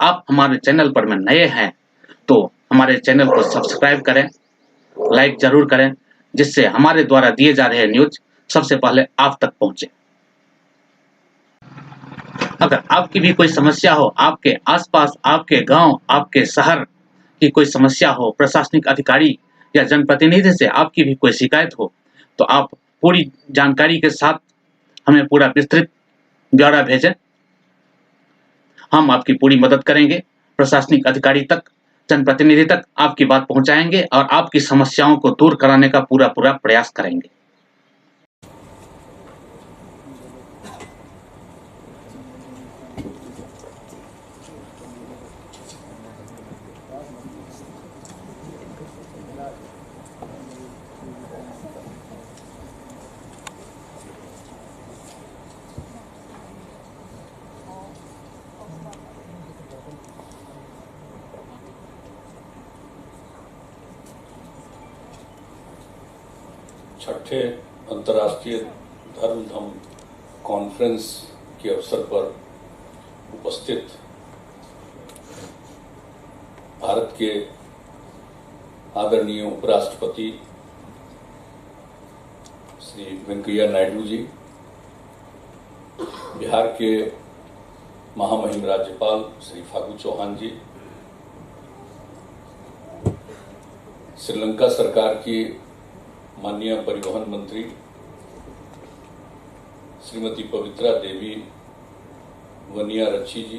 आप हमारे चैनल पर में नए हैं तो हमारे चैनल को सब्सक्राइब करें, लाइक ज़रूर करें, जिससे हमारे द्वारा दिए जा रहे न्यूज़ सबसे पहले आप तक पहुँचे। अगर आपकी भी कोई समस्या हो, आपके आस-पास, आपके गाँव, आपके शहर की कोई समस्या हो, प्रशासनिक अधिकारी या जनप्रतिनिधि से आपकी भी कोई शिकायत हो, तो आप पूरी जानकारी के साथ हमें पूरा विस्तृत ब्यौरा भेजें। हम आपकी पूरी मदद करेंगे, प्रशासनिक अधिकारी तक, जनप्रतिनिधि तक आपकी बात पहुँचाएँगे और आपकी समस्याओं को दूर कराने का पूरा-पूरा प्रयास करेंगे। छठे अंतर्राष्ट्रीय धर्म धम कॉन्फ्रेंस के अवसर पर उपस्थित भारत के आदरणीय उपराष्ट्रपति श्री वेंकैया नायडू जी, बिहार के महामहिम राज्यपाल श्री फागू चौहान जी, श्रीलंका सरकार की माननीय परिवहन मंत्री श्रीमती पवित्रा देवी वनियारच्ची जी,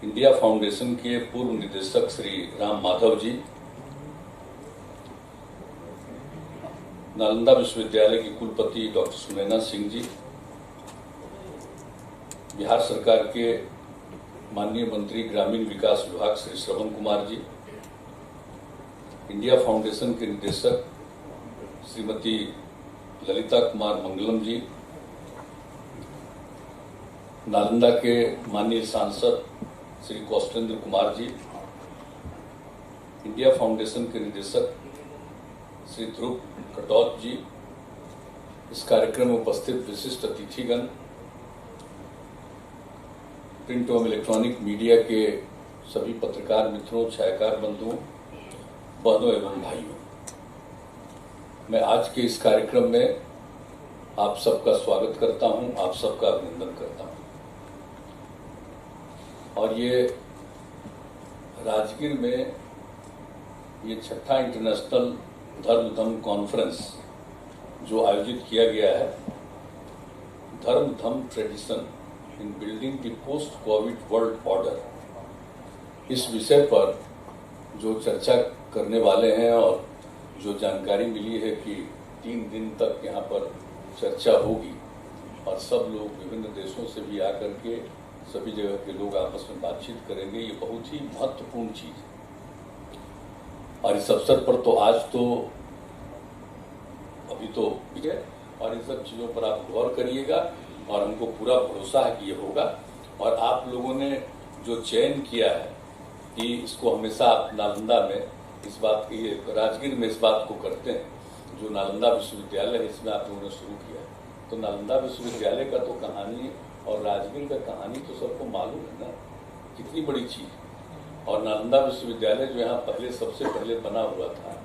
इंडिया फाउंडेशन के पूर्व निदेशक श्री राम माधव जी, नालंदा विश्वविद्यालय की कुलपति डॉक्टर सुनैना सिंह जी, बिहार सरकार के माननीय मंत्री ग्रामीण विकास विभाग श्री श्रवण कुमार जी, इंडिया फाउंडेशन के निदेशक श्रीमती ललिता कुमार मंगलम जी, नालंदा के माननीय सांसद श्री कौशलेंद्र कुमार जी, इंडिया फाउंडेशन के निदेशक श्री ध्रुव कटौत जी, इस कार्यक्रम में उपस्थित विशिष्ट अतिथिगण, प्रिंट एवं इलेक्ट्रॉनिक मीडिया के सभी पत्रकार मित्रों, छायाकार बंधुओं, बहनों एवं भाइयों, मैं आज के इस कार्यक्रम में आप सबका स्वागत करता हूं, आप सबका अभिनंदन करता हूं। और ये राजगीर में ये छठा इंटरनेशनल धर्म धम कॉन्फ्रेंस जो आयोजित किया गया है, धर्म धम tradition in building the post Covid world order, इस विषय पर जो चर्चा करने वाले हैं और जो जानकारी मिली है कि 3 दिन तक यहाँ पर चर्चा होगी और सब लोग विभिन्न देशों से भी आकर के सभी जगह के लोग आपस में बातचीत करेंगे, ये बहुत ही महत्वपूर्ण चीज है। और इस अवसर पर तो आज तो अभी तो है और इन सब चीजों पर आप गौर करिएगा और हमको पूरा भरोसा है कि ये होगा। और आप लोगों ने जो चयन किया है कि इसको हमेशा आप नालंदा में इस बात की, राजगीर में इस बात को करते हैं, जो नालंदा विश्वविद्यालय है इसमें आप लोगों ने शुरू किया, तो नालंदा विश्वविद्यालय का तो कहानी और राजगीर का कहानी तो सबको मालूम है ना, कितनी बड़ी चीज। और नालंदा विश्वविद्यालय जो यहाँ पहले सबसे पहले बना हुआ था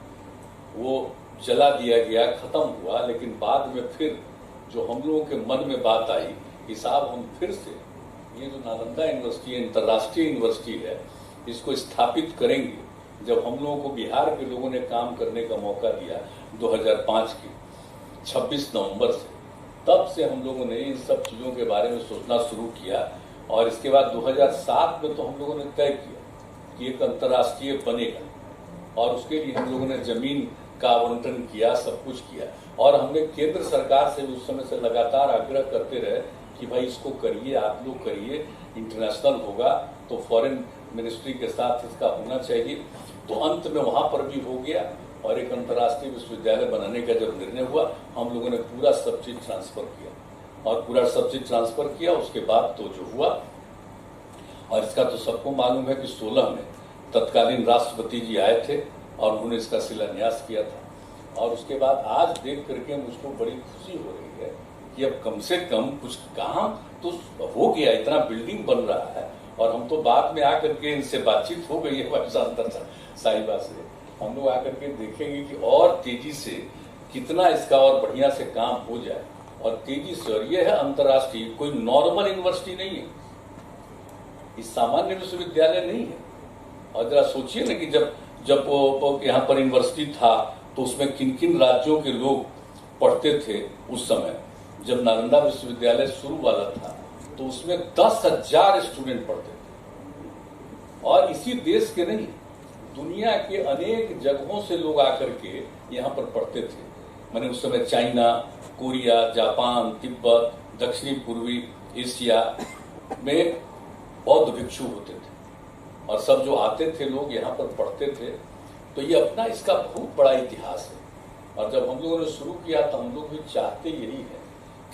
वो जला दिया गया, खत्म हुआ, लेकिन बाद में फिर जो हम लोगों के मन में बात आई कि साहब हम फिर से ये जो नालंदा यूनिवर्सिटी अंतर्राष्ट्रीय यूनिवर्सिटी है इसको स्थापित करेंगे। जब हम लोगों को बिहार के लोगों ने काम करने का मौका दिया 2005 के 26 नवंबर से, तब से हम लोगों ने इन सब चीजों के बारे में सोचना शुरू किया। और इसके बाद 2007 में तो हम लोगों ने तय किया कि एक अंतर्राष्ट्रीय बनेगा और उसके लिए हम लोगों ने जमीन का आवंटन किया, सब कुछ किया। और हमने केंद्र सरकार से उस समय से लगातार आग्रह करते रहे कि भाई इसको करिए, आप लोग करिए, इंटरनेशनल होगा तो फॉरेन मिनिस्ट्री के साथ इसका होना चाहिए। तो अंत में वहां पर भी हो गया और एक अंतर्राष्ट्रीय विश्वविद्यालय बनाने का जब निर्णय हुआ, हम लोगों ने पूरा सब चीज ट्रांसफर किया और पूरा सब चीज ट्रांसफर किया। उसके बाद तो जो हुआ, और इसका तो सबको मालूम है कि 16 में तत्कालीन राष्ट्रपति जी आए थे और उन्होंने इसका शिलान्यास किया था। और उसके बाद आज देख करके मुझको बड़ी खुशी हो रही है कि अब कम से कम कुछ काम तो हो गया, इतना बिल्डिंग बन रहा है। और हम तो बाद में आकर के इनसे बातचीत हो गई है हमारे साहिबा से, हम लोग आकर के देखेंगे कि और तेजी से कितना इसका और बढ़िया से काम हो जाए और तेजी से। और ये है अंतर्राष्ट्रीय, कोई नॉर्मल यूनिवर्सिटी नहीं है, इस सामान्य विश्वविद्यालय नहीं है। और जरा सोचिए ना कि जब वो यहाँ पर यूनिवर्सिटी था तो उसमें किन किन राज्यों के लोग पढ़ते थे। उस समय जब नालंदा विश्वविद्यालय शुरू वाला था तो उसमें 10,000 स्टूडेंट पढ़ते थे। और इसी देश के नहीं, दुनिया के अनेक जगहों से लोग आकर के यहाँ पर पढ़ते थे। मैंने उस समय चाइना, कोरिया, जापान, तिब्बत, दक्षिणी पूर्वी एशिया में बौद्ध भिक्षु होते थे और सब जो आते थे लोग यहाँ पर पढ़ते थे। तो ये अपना इसका बहुत बड़ा इतिहास है। और जब हम लोगों ने शुरू किया तो हम लोग भी चाहते यही है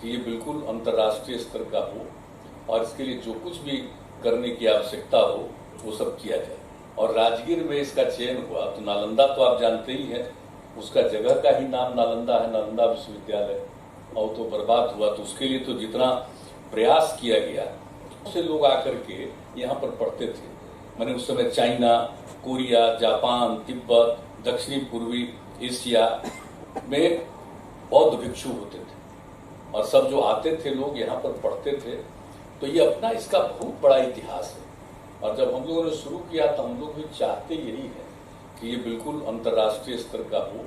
कि ये बिल्कुल अंतर्राष्ट्रीय स्तर का हो और इसके लिए जो कुछ भी करने की आवश्यकता हो वो सब किया जाए। और राजगीर में इसका चयन हुआ तो नालंदा तो आप जानते ही हैं, उसका जगह का ही नाम नालंदा है, नालंदा विश्वविद्यालय। और तो बर्बाद हुआ तो उसके लिए तो जितना प्रयास किया गया से लोग आकर के यहाँ पर पढ़ते थे। मैंने उस समय चाइना, कोरिया, जापान, तिब्बत, दक्षिणी पूर्वी एशिया में बौद्ध भिक्षु होते थे और सब जो आते थे लोग यहाँ पर पढ़ते थे। तो ये अपना इसका बहुत बड़ा इतिहास है। और जब हम लोगों ने शुरू किया तो हम लोग भी चाहते यही है कि ये बिल्कुल अंतर्राष्ट्रीय स्तर का हो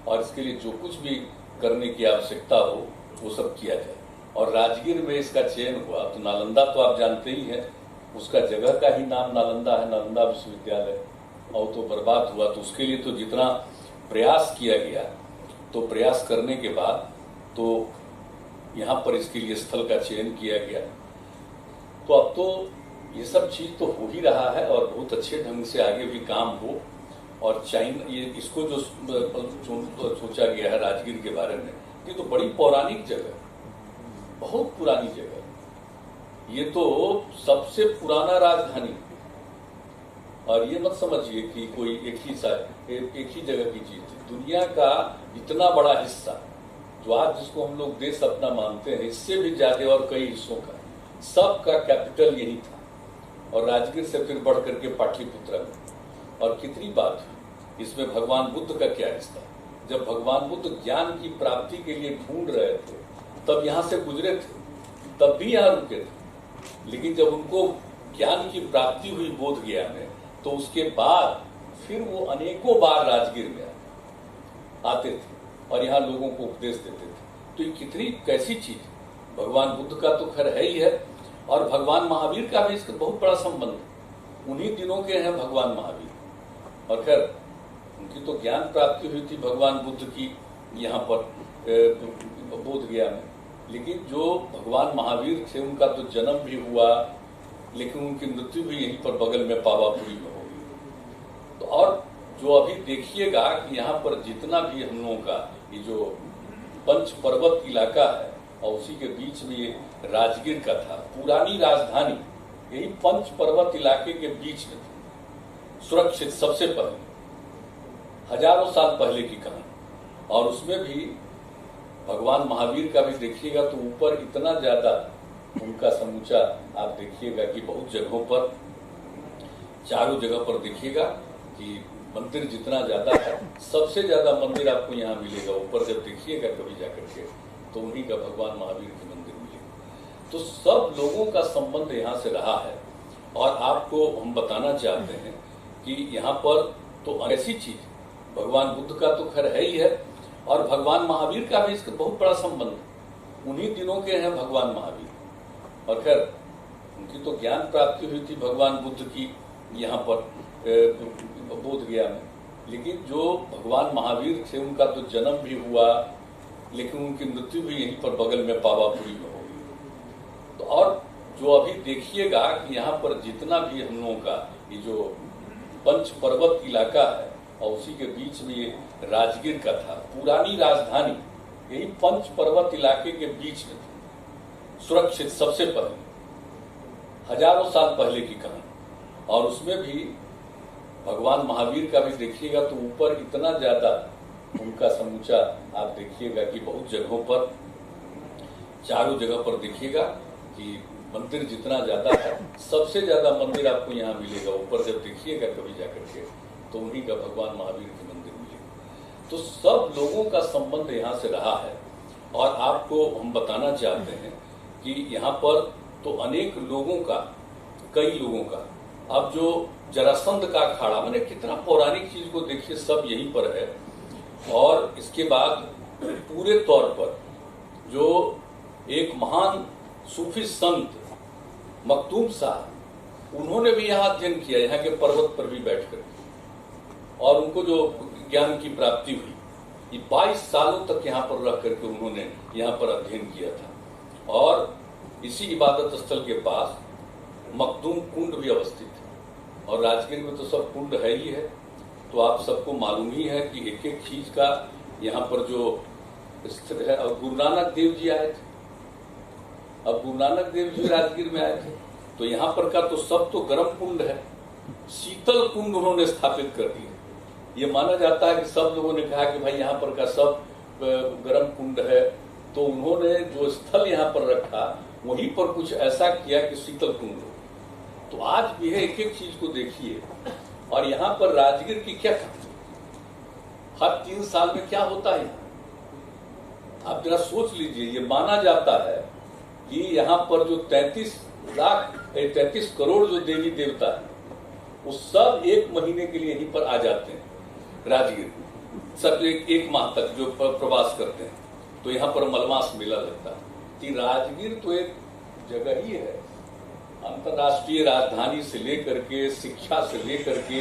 और इसके लिए जो कुछ भी करने की आवश्यकता हो वो सब किया जाए। और राजगीर में इसका चयन हुआ तो नालंदा तो आप जानते ही हैं, उसका जगह का ही नाम नालंदा है, नालंदा विश्वविद्यालय। और तो बर्बाद हुआ तो उसके लिए तो जितना प्रयास किया गया तो प्रयास करने के बाद तो यहाँ पर इसके लिए स्थल का चयन किया गया। तो अब तो ये सब चीज तो हो ही रहा है और बहुत अच्छे ढंग से आगे भी काम हो। और चाइना ये इसको जो सोचा गया है राजगीर के बारे में, ये तो बड़ी पौराणिक जगह, बहुत पुरानी जगह। ये तो सबसे पुराना राजधानी। और ये मत समझिए कि कोई एक ही जगह की चीज थी। दुनिया का इतना बड़ा हिस्सा जो आज जिसको हम लोग देश अपना मानते हैं, इससे भी ज्यादा और कई हिस्सों का सबका कैपिटल यही था। और राजगीर से फिर बढ़ करके पाटलिपुत्र में। और कितनी बात है इसमें भगवान बुद्ध का क्या रिश्ता। जब भगवान बुद्ध ज्ञान की प्राप्ति के लिए ढूंढ रहे थे तब यहाँ से गुजरे थे, तब भी यहाँ रुके थे। लेकिन जब उनको ज्ञान की प्राप्ति हुई बोध गया में तो उसके बाद फिर वो अनेकों बार राजगीर में आते थे और यहाँ लोगों को उपदेश देते थे। तो ये कितनी कैसी चीज। भगवान बुद्ध का तो खैर है ही है और भगवान महावीर का भी इसका बहुत बड़ा संबंध। उन्हीं दिनों के हैं भगवान महावीर। और खैर उनकी तो ज्ञान प्राप्ति हुई थी भगवान बुद्ध की यहाँ पर बोध गया में। लेकिन जो भगवान महावीर थे उनका तो जन्म भी हुआ, लेकिन उनकी मृत्यु भी यहीं पर बगल में पावापुरी में होगी। तो और जो अभी देखिएगा कि यहाँ पर जितना भी हम लोगों का ये जो पंच पर्वत इलाका है और उसी के बीच में ये राजगीर का था, पुरानी राजधानी यही पंच पर्वत इलाके के बीच में थी, सुरक्षित सबसे पहले, हजारों साल पहले की कहानी। और उसमें भी भगवान महावीर का भी देखिएगा तो ऊपर इतना ज्यादा उनका समूचा आप देखिएगा कि बहुत जगहों पर, चारों जगह पर देखिएगा कि मंदिर जितना ज्यादा है, सबसे ज्यादा मंदिर आपको यहाँ मिलेगा ऊपर। जब देखिएगा कभी जाकर के तो उन्हीं का भगवान महावीर के मंदिर मिलेगा। तो सब लोगों का संबंध यहाँ से रहा है। और आपको हम बताना चाहते हैं कि यहाँ पर तो ऐसी चीज, भगवान बुद्ध का तो खैर है ही है और भगवान महावीर का भी इसका बहुत बड़ा संबंध। उन्हीं दिनों के हैं भगवान महावीर। और खैर उनकी तो ज्ञान प्राप्ति हुई थी भगवान बुद्ध की यहाँ पर बोध गया में। लेकिन जो भगवान महावीर थे उनका तो जन्म भी हुआ, लेकिन उनकी मृत्यु भी यहीं पर बगल में पावापुरी में होगी। तो और जो अभी देखिएगा कि यहाँ पर जितना भी हम लोगों का ये जो पंच पर्वत इलाका है और उसी के बीच में ये राजगीर का था, पुरानी राजधानी यही पंच पर्वत इलाके के बीच में थी, सुरक्षित सबसे पहले, हजारों साल पहले की कहानी। और उसमें भी भगवान महावीर का भी देखिएगा तो ऊपर इतना ज्यादा उनका समूचा आप देखिएगा कि बहुत जगहों पर, चारों जगह पर देखिएगा कि मंदिर जितना ज्यादा है, सबसे ज्यादा मंदिर आपको यहाँ मिलेगा। ऊपर जब देखिएगा कभी जाकर के तो उन्हीं का भगवान महावीर के मंदिर मिलेगा। तो सब लोगों का संबंध यहाँ से रहा है। और आपको हम बताना चाहते हैं कि यहाँ पर तो अनेक लोगों का, कई लोगों का, अब जो जरासंध का अखाड़ा, मैंने कितना पौराणिक चीज को देखिए, सब यहीं पर है। और इसके बाद पूरे तौर पर जो एक महान सूफी संत मखदूम साहब, उन्होंने भी यहाँ अध्ययन किया, यहाँ के पर्वत पर भी बैठकर, और उनको जो ज्ञान की प्राप्ति हुई, ये 22 सालों तक यहाँ पर रह करके उन्होंने यहाँ पर अध्ययन किया था। और इसी इबादत स्थल के पास मखदूम कुंड भी अवस्थित है। और राजगीर में तो सब कुंड है ही है, तो आप सबको मालूम ही है कि एक एक चीज का यहाँ पर जो स्थित है। और गुरु नानक देव जी आए थे, अब गुरु नानक देव जी राजगीर में आए थे, तो यहाँ पर का तो सब तो गर्म कुंड है, शीतल कुंड उन्होंने स्थापित कर दिए। ये माना जाता है कि सब लोगों ने कहा कि भाई यहाँ पर का सब गर्म कुंड है, तो उन्होंने जो स्थल यहाँ पर रखा वहीं पर कुछ ऐसा किया कि शीतल कुंड हो। तो आज भी है, एक एक चीज को देखिए। और यहाँ पर राजगीर की क्या कहानी, हर 3 साल में क्या होता है, आप जरा सोच लीजिए। ये माना जाता है कि यहाँ पर जो 33 करोड़ जो देवी देवता है, वो सब 1 महीने के लिए यहीं पर आ जाते हैं राजगीर। सब एक माह तक जो प्रवास करते हैं, तो यहाँ पर मलमास मेला लगता है। कि राजगीर तो एक जगह ही है, अंतर्राष्ट्रीय राजधानी से लेकर के, शिक्षा से लेकर के,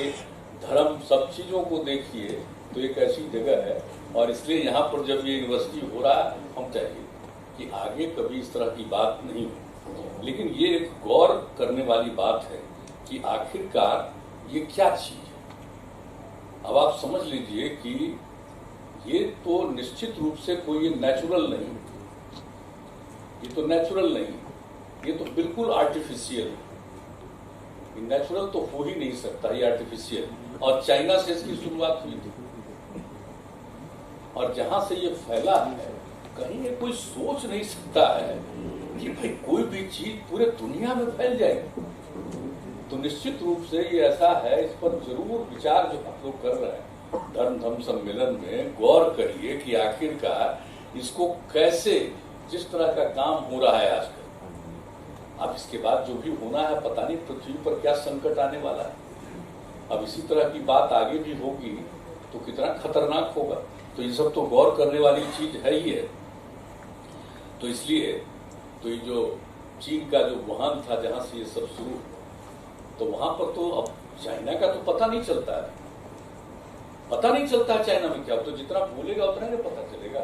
धर्म, सब चीजों को देखिए तो एक ऐसी जगह है। और इसलिए यहाँ पर जब ये यूनिवर्सिटी हो रहा है, हम चाहिए कि आगे कभी इस तरह की बात नहीं हो। लेकिन ये एक गौर करने वाली बात है कि आखिरकार ये क्या चीज है। अब आप समझ लीजिए कि ये तो निश्चित रूप से कोई नेचुरल नहीं, ये तो नेचुरल नहीं, ये तो बिल्कुल आर्टिफिशियल है। नेचुरल तो हो ही नहीं सकता, ये आर्टिफिशियल। और चाइना से इसकी शुरुआत हुई थी, और जहां से ये फैला है, कहीं ये कोई सोच नहीं सकता है कि भाई कोई भी चीज पूरे दुनिया में फैल जाएगी। तो निश्चित रूप से ये ऐसा है, इस पर जरूर विचार जो हम लोग कर रहे हैं धर्म सम्मेलन में, गौर करिए कि आखिरकार इसको कैसे, जिस तरह का काम हो रहा है आजकल, अब इसके बाद जो भी होना है, पता नहीं पृथ्वी पर क्या संकट आने वाला है। अब इसी तरह की बात आगे भी होगी तो कितना खतरनाक होगा। तो ये सब तो गौर करने वाली चीज है ही है। तो इसलिए तो ये जो चीन का जो वुहान था, जहां से ये सब शुरू, तो वहां पर तो अब चाइना का तो पता नहीं चलता है, पता नहीं चलता है चाइना में क्या। तो जितना बोलेगा उतना ही पता चलेगा।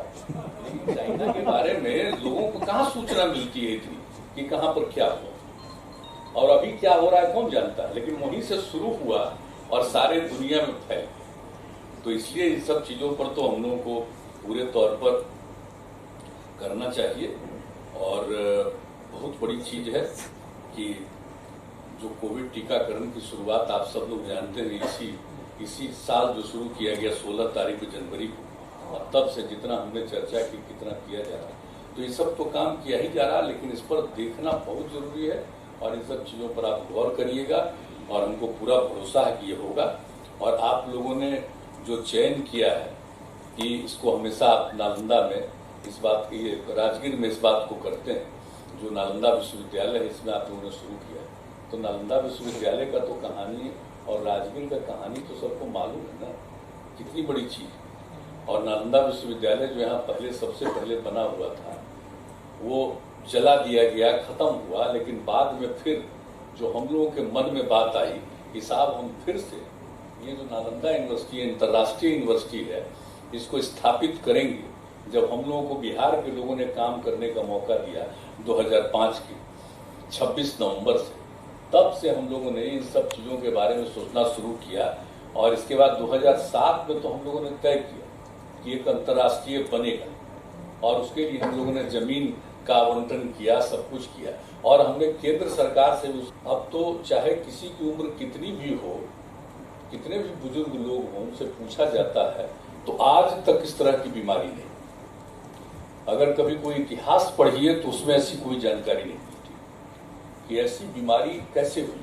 लेकिन चाइना के बारे में लोगों को कहाँ सूचना मिलती है इतनी कि कहाँ पर क्या हुआ और अभी क्या हो रहा है, कौन जानता है। लेकिन वहीं से शुरू हुआ और सारे दुनिया में फैल गया। तो इसलिए इन सब चीजों पर तो हम लोगों को पूरे तौर पर करना चाहिए। और बहुत बड़ी चीज है कि जो कोविड टीकाकरण की शुरुआत आप सब लोग जानते हैं, इसी साल जो शुरू किया गया 16 तारीख जनवरी को, और तब से जितना हमने चर्चा की, कितना किया जा रहा है, तो ये सब तो काम किया ही जा रहा है। लेकिन इस पर देखना बहुत जरूरी है और इन सब चीजों पर आप गौर करिएगा। और हमको पूरा भरोसा है कि ये होगा। और आप लोगों ने जो चयन किया है कि इसको हमेशा आप नालंदा में इस बात की, राजगीर में इस बात को करते हैं, जो नालंदा विश्वविद्यालय है, इसमें आप लोगों ने शुरू किया है। तो नालंदा विश्वविद्यालय का तो कहानी और राजगीर का कहानी तो सबको मालूम है ना, कितनी बड़ी चीज। और नालंदा विश्वविद्यालय जो यहाँ पहले सबसे पहले बना हुआ था, वो जला दिया गया, खत्म हुआ। लेकिन बाद में फिर जो हम लोगों के मन में बात आई कि साहब हम फिर से ये जो नालंदा यूनिवर्सिटी अंतर्राष्ट्रीय यूनिवर्सिटी है, इसको स्थापित करेंगे। जब हम लोगों को बिहार के लोगों ने काम करने का मौका दिया 2005 की 26 नवंबर से, तब से हम लोगों ने इन सब चीजों के बारे में सोचना शुरू किया। और इसके बाद 2007 में तो हम लोगों ने तय किया कि एक अंतर्राष्ट्रीय बनेगा, और उसके लिए हम लोगों ने जमीन का आवंटन किया, सब कुछ किया। और हमने केंद्र सरकार से अब तो चाहे किसी की उम्र कितनी भी हो, कितने भी बुजुर्ग लोग हों, उनसे पूछा जाता है तो आज तक इस तरह की बीमारी नहीं। अगर कभी कोई इतिहास पढ़िए तो उसमें ऐसी कोई जानकारी नहीं मिलती कि ऐसी बीमारी कैसे हुई,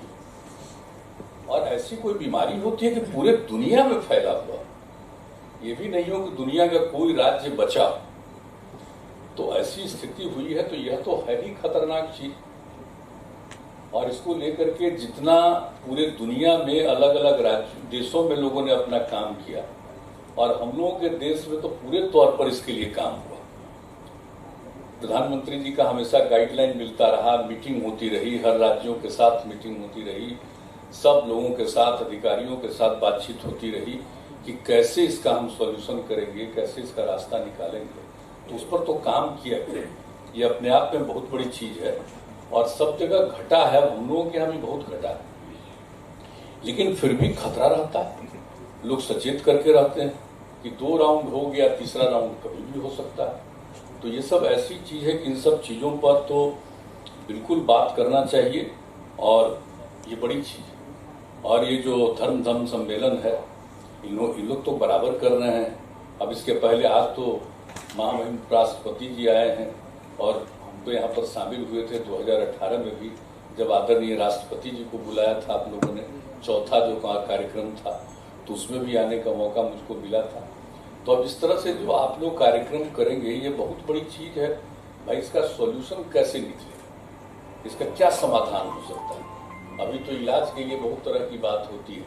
और ऐसी कोई बीमारी होती है कि पूरे दुनिया में फैला हुआ, ये भी नहीं हो कि दुनिया का कोई राज्य बचा, तो ऐसी स्थिति हुई है, तो यह तो है ही खतरनाक चीज। और इसको लेकर के जितना पूरे दुनिया में अलग अलग राज्य देशों में लोगों ने अपना काम किया, और हम लोगों के देश में तो पूरे तौर पर इसके लिए काम हुआ। प्रधानमंत्री जी का हमेशा गाइडलाइन मिलता रहा, मीटिंग होती रही, हर राज्यों के साथ मीटिंग होती रही, सब लोगों के साथ, अधिकारियों के साथ बातचीत होती रही कि कैसे इसका हम सॉल्यूशन करेंगे, कैसे इसका रास्ता निकालेंगे। तो उस पर तो काम किया गया, ये अपने आप में बहुत बड़ी चीज है, और सब जगह घटा है, हम लोगों के यहाँ भी बहुत घटा है, लेकिन फिर भी खतरा रहता है। लोग सचेत करके रहते हैं कि 2 राउंड हो गया, तीसरा राउंड कभी भी हो सकता है। तो ये सब ऐसी चीज है कि इन सब चीजों पर तो बिल्कुल बात करना चाहिए, और ये बड़ी चीज है। और ये जो धर्म सम्मेलन है, इन लोग तो बराबर कर रहे हैं। अब इसके पहले आज तो महामहिम राष्ट्रपति जी आए हैं, और हम तो यहाँ पर शामिल हुए थे 2018 में भी, जब आदरणीय राष्ट्रपति जी को बुलाया था आप लोगों ने, चौथा जो कार्यक्रम था, तो उसमें भी आने का मौका मुझको मिला था। तो अब इस तरह से जो आप लोग कार्यक्रम करेंगे, ये बहुत बड़ी चीज है भाई। इसका सॉल्यूशन कैसे निकले, इसका क्या समाधान हो सकता है? अभी तो इलाज के लिए बहुत तरह की बात होती है,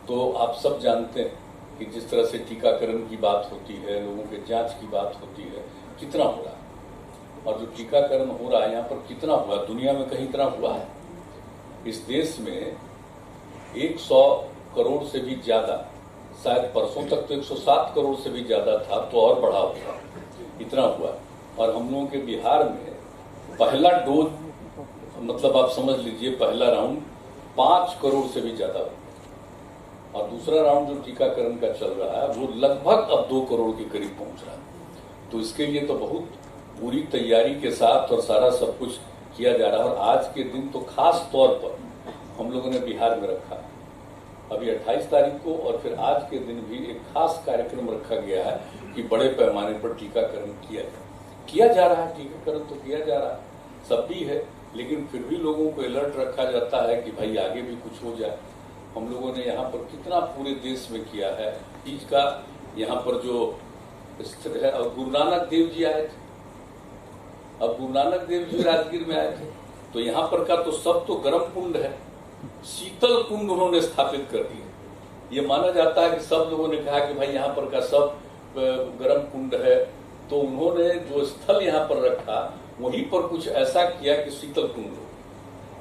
तो आप सब जानते हैं कि जिस तरह से टीकाकरण की बात होती है, लोगों के जांच की बात होती है, कितना हो रहा है, और जो टीकाकरण हो रहा है यहाँ पर कितना हुआ, दुनिया में कहीं इतना हुआ है? इस देश में 100 करोड़ से भी ज्यादा, शायद परसों तक तो 107 करोड़ से भी ज्यादा था, तो और बढ़ा हुआ, इतना हुआ। और हम लोगों के बिहार में पहला डोज, मतलब आप समझ लीजिए पहला राउंड 5 करोड़ से भी ज्यादा हुआ, और दूसरा राउंड जो टीकाकरण का चल रहा है वो लगभग अब 2 करोड़ के करीब पहुंच रहा है। तो इसके लिए तो बहुत पूरी तैयारी के साथ और सारा सब कुछ किया जा रहा है। और आज के दिन तो खास तौर पर हम लोगों ने बिहार में रखा, अभी 28 तारीख को, और फिर आज के दिन भी एक खास कार्यक्रम रखा गया है कि बड़े पैमाने पर टीकाकरण किया जा रहा है। टीकाकरण तो किया जा रहा है, सब भी है, लेकिन फिर भी लोगों को अलर्ट रखा जाता है कि भाई आगे भी कुछ हो जाए। हम लोगों ने यहाँ पर कितना पूरे देश में किया है चीज का, यहाँ पर जो स्थित है। और गुरु नानक देव जी आए थे, अब गुरु नानक देव जी राजगीर में आए थे, तो यहाँ पर का तो सब तो गर्म कुंड है, शीतल कुंड उन्होंने स्थापित कर दिए। ये माना जाता है कि सब लोगों ने कहा कि भाई यहाँ पर का सब गर्म कुंड है, तो उन्होंने जो स्थल यहाँ पर रखा वहीं पर कुछ ऐसा किया कि शीतल कुंड हो।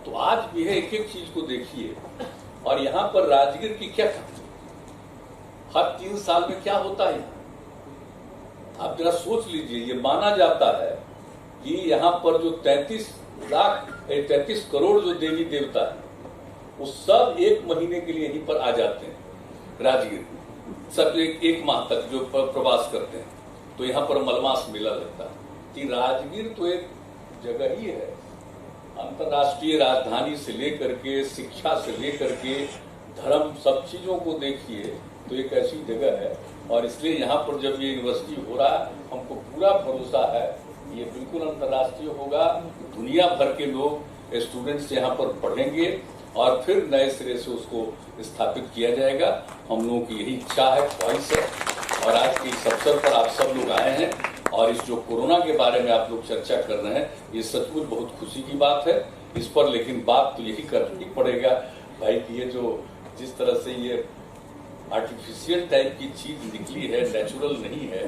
तो आज भी है, एक एक चीज को देखिए। और यहाँ पर राजगीर की क्या कमी, हर 3 साल में क्या होता है, आप जरा सोच लीजिए। ये माना जाता है कि यहाँ पर जो 33 करोड़ जो देवी देवता है, वो सब 1 महीने के लिए यहीं पर आ जाते हैं राजगीर, सब एक माह तक जो प्रवास करते हैं, तो यहाँ पर मलमास मेला लगता है। कि राजगीर तो एक जगह ही है, अंतर्राष्ट्रीय राजधानी से लेकर के, शिक्षा से लेकर के, धर्म, सब चीजों को देखिए तो एक ऐसी जगह है। और इसलिए यहाँ पर जब ये यूनिवर्सिटी हो रहा है, हमको पूरा भरोसा है ये बिल्कुल अंतर्राष्ट्रीय होगा, दुनिया भर के लोग स्टूडेंट्स यहाँ पर पढ़ेंगे, और फिर नए सिरे से उसको स्थापित किया जाएगा। हम लोगों की यही इच्छा है, ख्वाहिश है। और आज के इस अवसर पर आप सब लोग आए हैं, और इस जो कोरोना के बारे में आप लोग चर्चा कर रहे हैं, ये सचमुच बहुत खुशी की बात है। इस पर लेकिन बात तो यही करना ही पड़ेगा भाई कि ये जो जिस तरह से ये आर्टिफिशियल टाइप की चीज निकली है, नेचुरल नहीं है,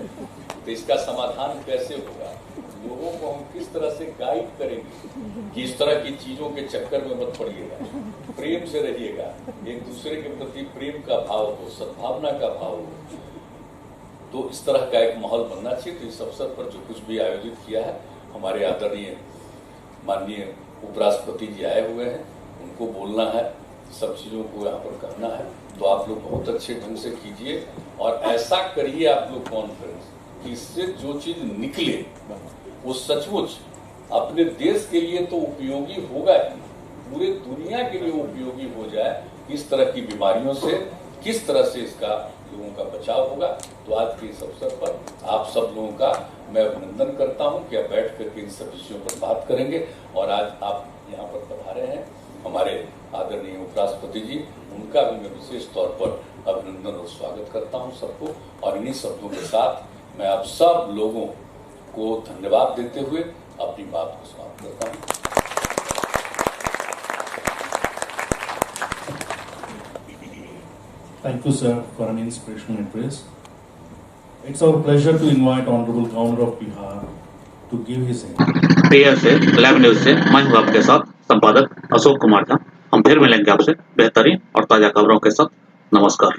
तो इसका समाधान कैसे होगा? लोगों को हम किस तरह से गाइड करेंगे कि इस तरह की चीजों के चक्कर में मत पड़िएगा, प्रेम से रहिएगा, एक दूसरे के प्रति प्रेम का भाव हो, सद्भावना का भाव हो। तो इस तरह का एक माहौल बनना चाहिए। तो इस अवसर पर जो कुछ भी आयोजित किया है, हमारे आदरणीय माननीय उपराष्ट्रपति जी आए हुए हैं, उनको बोलना है, सब चीजों को यहाँ पर करना है। तो आप लोग बहुत अच्छे ढंग से कीजिए, और ऐसा करिए आप लोग कॉन्फ्रेंस कि इससे जो चीज निकले वो सचमुच अपने देश के लिए तो उपयोगी होगा ही, पूरे दुनिया के लिए उपयोगी हो जाए। इस तरह की बीमारियों से किस तरह से इसका लोगों का बचाव होगा। तो आज के इस अवसर पर आप सब लोगों का मैं अभिनंदन करता हूं कि आप बैठ करके इन सब विषयों पर बात करेंगे। और आज आप यहाँ पर पधारे हैं हमारे आदरणीय उपराष्ट्रपति जी, उनका भी मैं विशेष तौर पर अभिनंदन और स्वागत करता हूं सबको। और इन्हीं शब्दों के साथ मैं आप सब लोगों को धन्यवाद देते हुए अपनी बात को समाप्त करता हूं। Thank you, sir, for an inspirational address. It's our pleasure to invite Honorable Governor of Bihar to give his PR से लाइव न्यूज से मैं हूँ आपके साथ संपादक अशोक कुमार झा। हम फिर मिलेंगे आपसे बेहतरीन और ताजा खबरों के साथ। नमस्कार।